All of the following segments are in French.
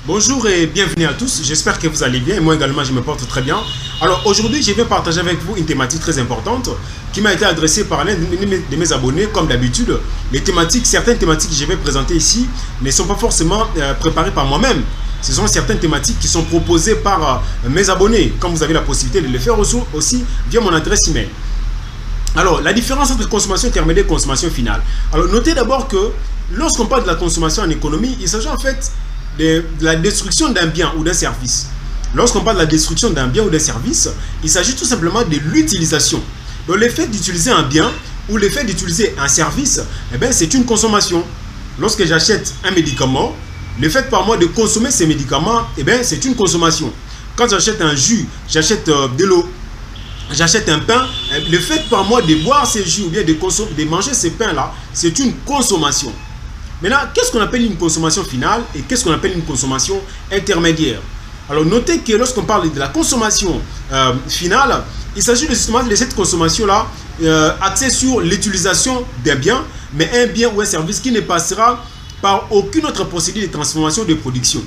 Bonjour et bienvenue à tous, j'espère que vous allez bien et moi également je me porte très bien. Alors aujourd'hui je vais partager avec vous une thématique très importante qui m'a été adressée par l'un de mes abonnés comme d'habitude. Certaines thématiques que je vais présenter ici ne sont pas forcément préparées par moi-même. Ce sont certaines thématiques qui sont proposées par mes abonnés, comme vous avez la possibilité de le faire aussi via mon adresse email. Alors la différence entre consommation intermédiaire et consommation finale. Alors notez d'abord que lorsqu'on parle de la consommation en économie, il s'agit en fait de la destruction d'un bien ou d'un service. Lorsqu'on parle de la destruction d'un bien ou d'un service, il s'agit tout simplement de l'utilisation. Donc le fait d'utiliser un bien ou le fait d'utiliser un service, c'est une consommation. Lorsque j'achète un médicament, le fait par moi de consommer ces médicaments, c'est une consommation. Quand j'achète un jus, j'achète de l'eau, j'achète un pain, le fait par moi de boire ces jus ou bien de manger ces pains-là, c'est une consommation. Maintenant, qu'est-ce qu'on appelle une consommation finale et qu'est-ce qu'on appelle une consommation intermédiaire? Alors, notez que lorsqu'on parle de la consommation finale, il s'agit justement de cette consommation-là axée sur l'utilisation d'un bien, mais un bien ou un service qui ne passera par aucune autre procédure de transformation de production.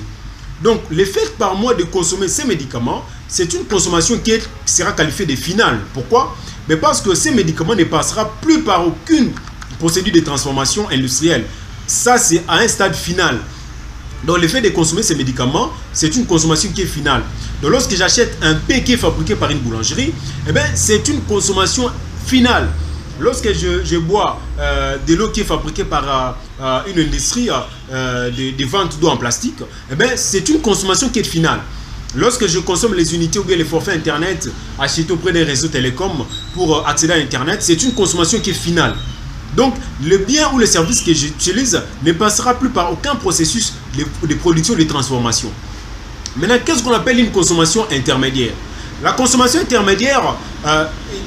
Donc, le fait par moi de consommer ces médicaments, c'est une consommation qui sera qualifiée de finale. Pourquoi? Mais parce que ces médicaments ne passera plus par aucune procédure de transformation industrielle. Ça, c'est à un stade final. Donc, le fait de consommer ces médicaments, c'est une consommation qui est finale. Donc, lorsque j'achète un pain qui est fabriqué par une boulangerie, c'est une consommation finale. Lorsque je bois de l'eau qui est fabriquée par une industrie de vente d'eau en plastique, c'est une consommation qui est finale. Lorsque je consomme les unités ou bien les forfaits Internet achetés auprès des réseaux télécoms pour accéder à Internet, c'est une consommation qui est finale. Donc, le bien ou le service que j'utilise ne passera plus par aucun processus de production et de transformation. Maintenant, qu'est-ce qu'on appelle une consommation intermédiaire? La consommation intermédiaire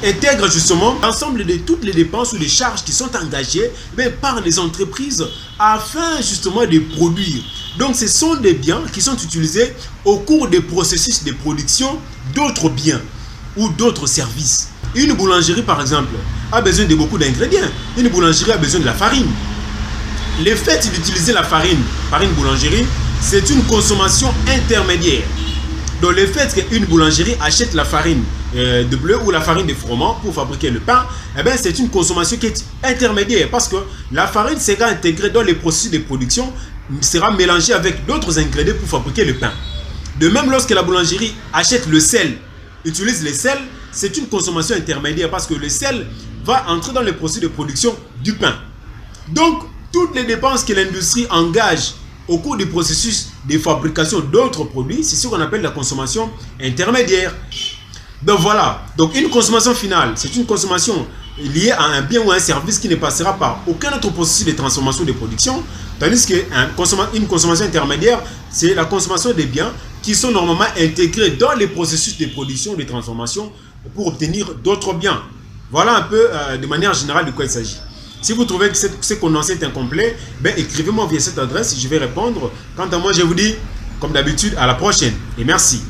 intègre justement l'ensemble de toutes les dépenses ou les charges qui sont engagées par les entreprises afin justement de produire. Donc, ce sont des biens qui sont utilisés au cours des processus de production d'autres biens ou d'autres services. Une boulangerie, par exemple, a besoin de beaucoup d'ingrédients. Une boulangerie a besoin de la farine. Le fait d'utiliser la farine par une boulangerie, c'est une consommation intermédiaire. Donc, le fait qu'une boulangerie achète la farine de bleu ou la farine de froment pour fabriquer le pain, c'est une consommation qui est intermédiaire parce que la farine sera intégrée dans les processus de production, sera mélangée avec d'autres ingrédients pour fabriquer le pain. De même, lorsque la boulangerie achète le sel, utilise le sel, c'est une consommation intermédiaire parce que le sel va entrer dans le processus de production du pain. Donc, toutes les dépenses que l'industrie engage au cours du processus de fabrication d'autres produits, c'est ce qu'on appelle la consommation intermédiaire. Donc voilà, donc une consommation finale, c'est une consommation liée à un bien ou un service qui ne passera par aucun autre processus de transformation de production, tandis qu'une consommation intermédiaire, c'est la consommation des biens qui sont normalement intégrés dans les processus de production, de transformation pour obtenir d'autres biens. Voilà un peu de manière générale de quoi il s'agit. Si vous trouvez que ce condensé est incomplet, écrivez-moi via cette adresse et je vais répondre. Quant à moi, je vous dis, comme d'habitude, à la prochaine et merci.